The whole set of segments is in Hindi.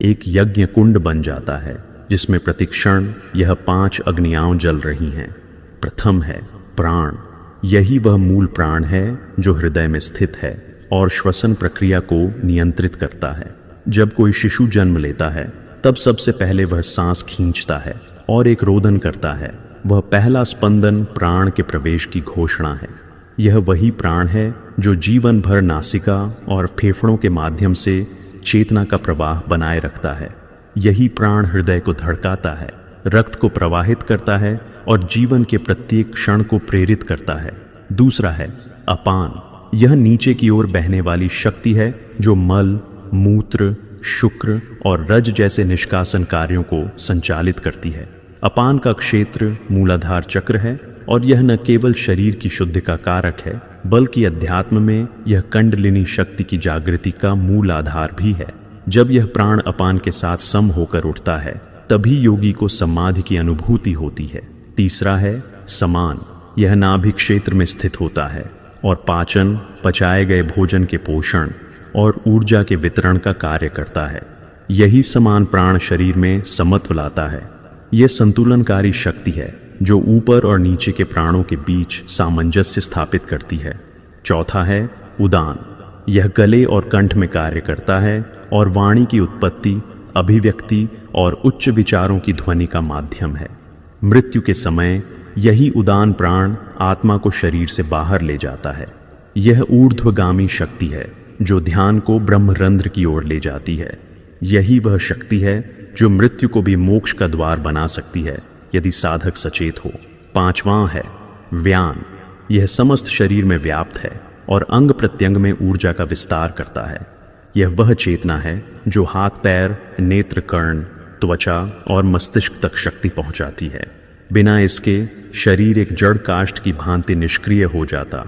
एक यज्ञ कुंड बन जाता है जिसमें प्रतिक्षण यह 5 अग्नियां जल रही हैं। प्रथम है प्राण। यही वह मूल प्राण है जो हृदय में स्थित है और श्वसन प्रक्रिया को नियंत्रित करता है। जब कोई शिशु जन्म लेता है तब सबसे पहले वह सांस खींचता है और एक रोदन करता है। वह पहला स्पंदन प्राण के प्रवेश की घोषणा है। यह वही प्राण है जो जीवन भर नासिका और फेफड़ों के माध्यम से चेतना का प्रवाह बनाए रखता है। यही प्राण हृदय को धड़काता है, रक्त को प्रवाहित करता है और जीवन के प्रत्येक क्षण को प्रेरित करता है। दूसरा है अपान। यह नीचे की ओर बहने वाली शक्ति है जो मल, मूत्र, शुक्र और रज जैसे निष्कासन कार्यों को संचालित करती है। अपान का क्षेत्र मूलाधार चक्र है और यह न केवल शरीर की शुद्धि का कारक है बल्कि अध्यात्म में यह कुंडलिनी शक्ति की जागृति का मूल आधार भी है। जब यह प्राण अपान के साथ सम होकर उठता है तभी योगी को समाधि की अनुभूति होती है। तीसरा है समान। यह नाभि क्षेत्र में स्थित होता है और पाचन, पचाए गए भोजन के पोषण और ऊर्जा के वितरण का कार्य करता है। यही समान प्राण शरीर में समत्व लाता है। यह संतुलनकारी शक्ति है जो ऊपर और नीचे के प्राणों के बीच सामंजस्य स्थापित करती है। चौथा है उदान। यह गले और कंठ में कार्य करता है और वाणी की उत्पत्ति, अभिव्यक्ति और उच्च विचारों की ध्वनि का माध्यम है। मृत्यु के समय यही उदान प्राण आत्मा को शरीर से बाहर ले जाता है। यह ऊर्ध्वगामी शक्ति है जो ध्यान को ब्रह्मरंध्र की ओर ले जाती है। यही वह शक्ति है जो मृत्यु को भी मोक्ष का द्वार बना सकती है यदि साधक सचेत हो। पांचवां है व्यान। यह समस्त शरीर में व्याप्त है और अंग प्रत्यंग में ऊर्जा का विस्तार करता है। यह वह चेतना है जो हाथ, पैर, नेत्र, कर्ण, त्वचा और मस्तिष्क तक शक्ति पहुंचाती है। बिना इसके शरीर एक जड़ काष्ठ की भांति निष्क्रिय हो जाता।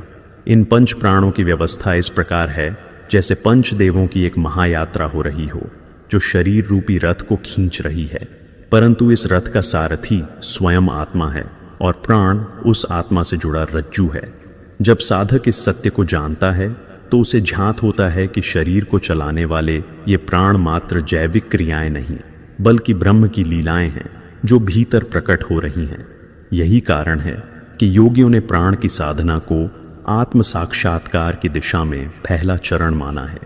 इन पंच प्राणों की व्यवस्था इस प्रकार है जैसे पंच देवों की एक महायात्रा हो रही हो जो शरीर रूपी रथ को खींच रही है, परंतु इस रथ का सारथी स्वयं आत्मा है और प्राण उस आत्मा से जुड़ा रज्जू है। जब साधक इस सत्य को जानता है तो उसे झांत होता है कि शरीर को चलाने वाले ये प्राण मात्र जैविक क्रियाएं नहीं बल्कि ब्रह्म की लीलाएं हैं जो भीतर प्रकट हो रही हैं। यही कारण है कि योगियों ने प्राण की साधना को आत्म साक्षात्कार की दिशा में पहला चरण माना है।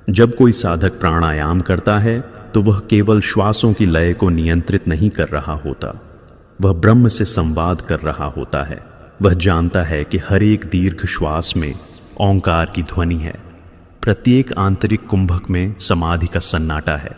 जब कोई साधक प्राणायाम करता है तो वह केवल श्वासों की लय को नियंत्रित नहीं कर रहा होता, वह ब्रह्म से संवाद कर रहा होता है। वह जानता है कि हर एक दीर्घ श्वास में ओंकार की ध्वनि है, प्रत्येक आंतरिक कुंभक में समाधि का सन्नाटा है।